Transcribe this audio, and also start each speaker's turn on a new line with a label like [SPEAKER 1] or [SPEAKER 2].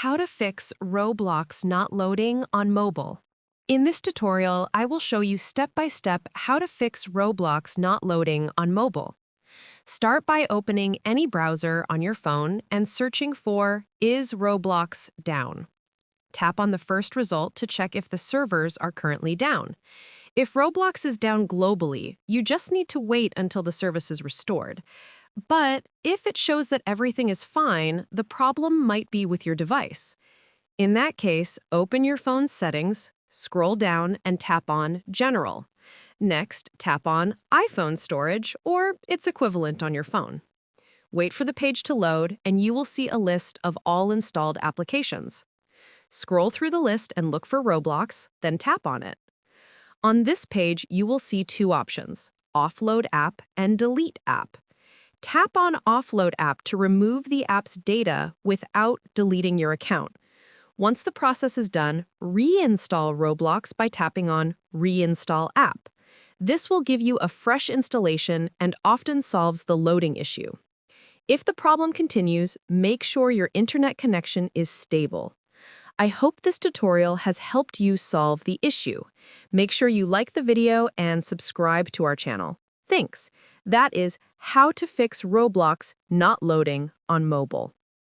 [SPEAKER 1] How to fix Roblox not loading on mobile. In this tutorial, I will show you step-by-step how to fix Roblox not loading on mobile. Start by opening any browser on your phone and searching for "Is Roblox down?" Tap on the first result to check if the servers are currently down. If Roblox is down globally, you just need to wait until the service is restored. But if it shows that everything is fine, the problem might be with your device. In that case, open your phone's settings, scroll down, and tap on General. Next, tap on iPhone storage or its equivalent on your phone. Wait for the page to load, and you will see a list of all installed applications. Scroll through the list and look for Roblox, then tap on it. On this page, you will see two options: Offload App and Delete App. Tap on Offload App to remove the app's data without deleting your account. Once the process is done, reinstall Roblox by tapping on Reinstall App. This will give you a fresh installation and often solves the loading issue. If the problem continues, make sure your internet connection is stable. I hope this tutorial has helped you solve the issue. Make sure you like the video and subscribe to our channel. Thanks. That is how to fix Roblox not loading on mobile.